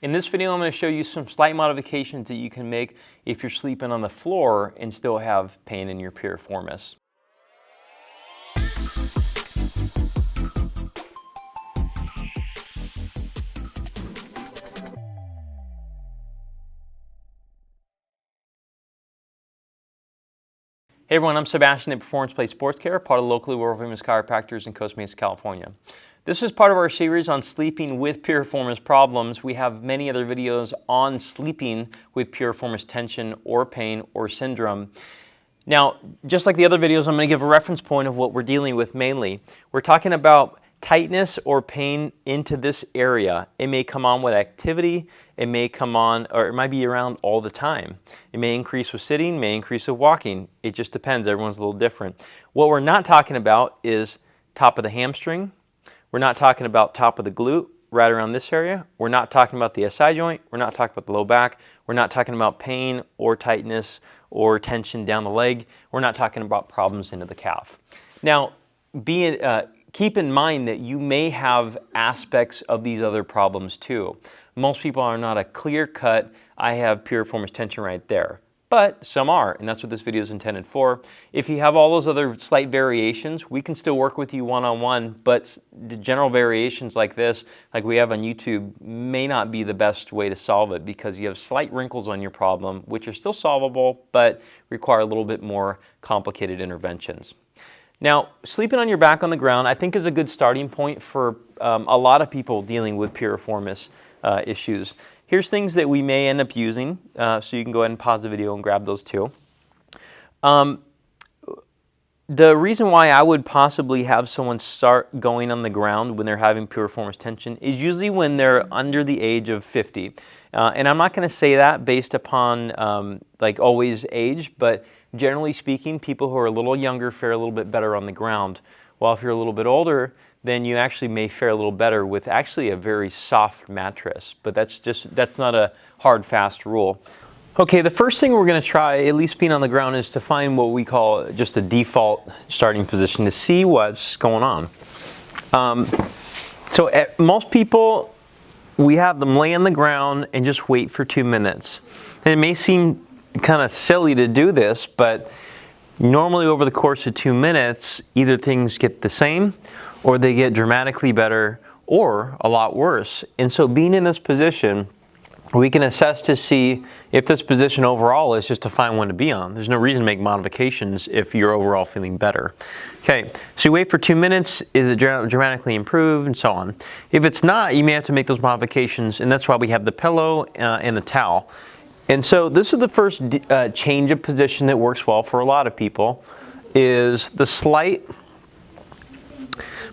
In this video, I'm going to show you some slight modifications that you can make if you're sleeping on the floor and still have pain in your piriformis. Hey everyone, I'm Sebastian at Performance Place Sports Care, part of the locally world famous chiropractors in Costa Mesa, California. This is part of our series on sleeping with piriformis problems. We have many other videos on sleeping with piriformis tension or pain or syndrome. Now, just like the other videos, I'm going to give a reference point of what we're dealing with mainly. We're talking about tightness or pain into this area. It may come on with activity, it may come on, or it might be around all the time. It may increase with sitting, may increase with walking. It just depends, everyone's a little different. What we're not talking about is top of the hamstring. We're not talking about top of the glute, right around this area. We're not talking about the SI joint. We're not talking about the low back. We're not talking about pain or tightness or tension down the leg. We're not talking about problems into the calf. Now, keep in mind that you may have aspects of these other problems too. Most people are not a clear cut, I have piriformis tension right there. But some are, and that's what this video is intended for. If you have all those other slight variations, we can still work with you one-on-one, but the general variations like this, like we have on YouTube, may not be the best way to solve it because you have slight wrinkles on your problem, which are still solvable, but require a little bit more complicated interventions. Now, sleeping on your back on the ground, I think is a good starting point for a lot of people dealing with piriformis issues. Here's things that we may end up using, so you can go ahead and pause the video and grab those too. The reason why I would possibly have someone start going on the ground when they're having piriformis tension is usually when they're under the age of 50. And I'm not going to say that based upon like always age, but generally speaking, people who are a little younger fare a little bit better on the ground. While if you're a little bit older, then you actually may fare a little better with actually a very soft mattress. But that's not a hard, fast rule. Okay, the first thing we're going to try, at least being on the ground, is to find what we call just a default starting position to see what's going on. Most people, we have them lay on the ground and just wait for 2 minutes. And it may seem kind of silly to do this, but normally over the course of 2 minutes, either things get the same or they get dramatically better or a lot worse. And so being in this position, we can assess to see if this position overall is just a fine one to be on. There's no reason to make modifications if you're overall feeling better. Okay, so you wait for 2 minutes, is it dramatically improved, and so on. If it's not, you may have to make those modifications, and that's why we have the pillow and the towel. And so this is the first change of position that works well for a lot of people, is the slight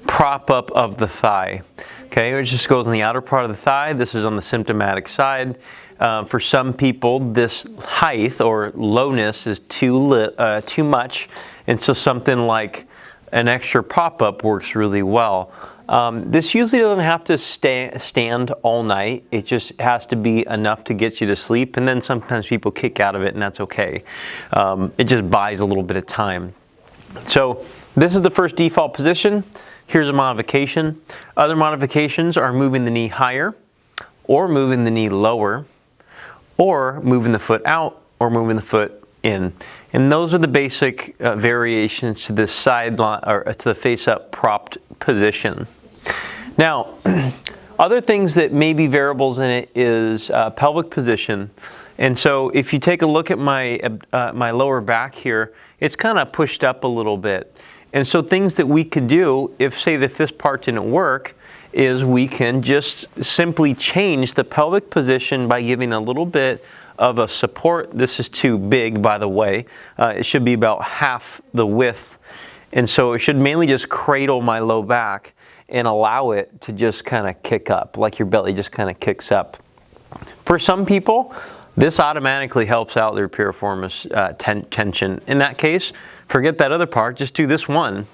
prop up of the thigh. Okay, it just goes on the outer part of the thigh. This is on the symptomatic side. For some people, this height or lowness is too much, and so something like an extra prop up works really well. This usually doesn't have to stand all night. It just has to be enough to get you to sleep, and then sometimes people kick out of it, and that's okay. It just buys a little bit of time. So this is the first default position. Here's a modification. Other modifications are moving the knee higher, or moving the knee lower, or moving the foot out, or moving the foot in. And those are the basic variations to the sideline or to the face-up propped position. Now, other things that may be variables in it is pelvic position. And so if you take a look at my lower back here, it's kind of pushed up a little bit. And so things that we could do, if this part didn't work, is we can just simply change the pelvic position by giving a little bit of a support. This is too big, by the way. It should be about half the width. And so it should mainly just cradle my low back and allow it to just kind of kick up, like your belly just kind of kicks up. For some people, this automatically helps out their piriformis tension. In that case, forget that other part, just do this one.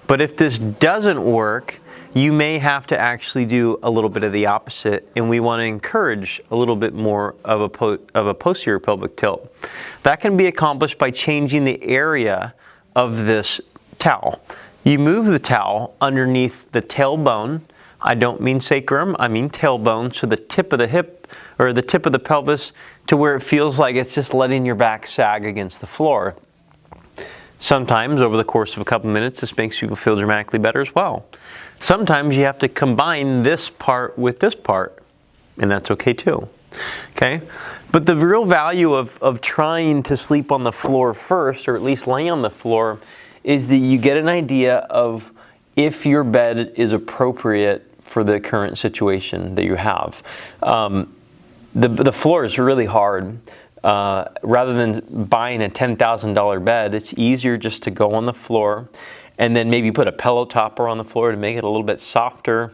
But if this doesn't work, you may have to actually do a little bit of the opposite, and we want to encourage a little bit more of a posterior pelvic tilt. That can be accomplished by changing the area of this towel. You move the towel underneath the tailbone I don't mean sacrum, I mean tailbone, so the tip of the hip or the tip of the pelvis to where it feels like it's just letting your back sag against the floor. Sometimes over the course of a couple minutes, this makes people feel dramatically better as well. Sometimes you have to combine this part with this part, and that's okay too. Okay? But the real value of trying to sleep on the floor first, or at least lay on the floor, is that you get an idea of if your bed is appropriate for the current situation that you have. The floor is really hard. Rather than buying a $10,000 bed, it's easier just to go on the floor and then maybe put a pillow topper on the floor to make it a little bit softer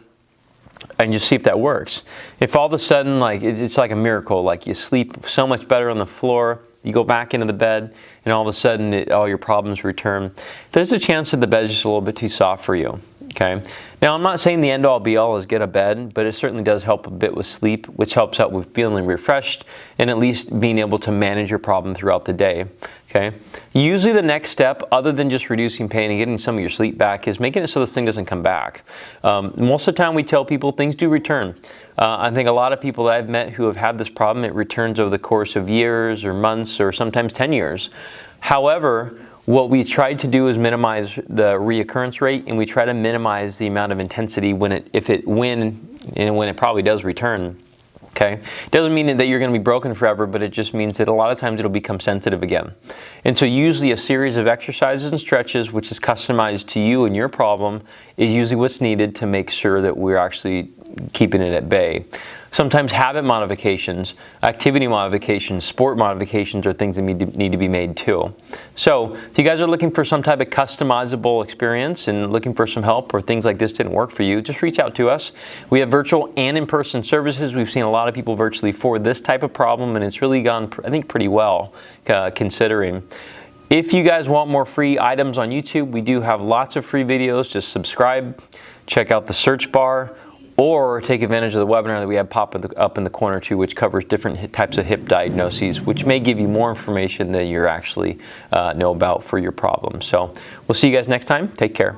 and just see if that works. If all of a sudden, like it's like a miracle, like you sleep so much better on the floor, you go back into the bed, and all of a sudden all your problems return, there's a chance that the bed is just a little bit too soft for you. Okay. Now, I'm not saying the end all be all is get a bed, but it certainly does help a bit with sleep, which helps out with feeling refreshed and at least being able to manage your problem throughout the day. Okay. Usually the next step, other than just reducing pain and getting some of your sleep back, is making it so this thing doesn't come back. Most of the time we tell people things do return. I think a lot of people that I've met who have had this problem, it returns over the course of years or months or sometimes 10 years. However, what we tried to do is minimize the reoccurrence rate, and we try to minimize the amount of intensity when it probably does return. Okay, it doesn't mean that you're going to be broken forever, but it just means that a lot of times it'll become sensitive again. And so usually a series of exercises and stretches, which is customized to you and your problem, is usually what's needed to make sure that we're actually keeping it at bay. Sometimes habit modifications, activity modifications, sport modifications are things that need to be made too. So if you guys are looking for some type of customizable experience and looking for some help, or things like this didn't work for you, just reach out to us. We have virtual and in-person services. We've seen a lot of people virtually for this type of problem, and it's really gone, I think, pretty well considering. If you guys want more free items on YouTube, we do have lots of free videos. Just subscribe, check out the search bar, or take advantage of the webinar that we have pop up in the corner too, which covers different types of hip diagnoses, which may give you more information than you actually know about for your problem. So we'll see you guys next time. Take care.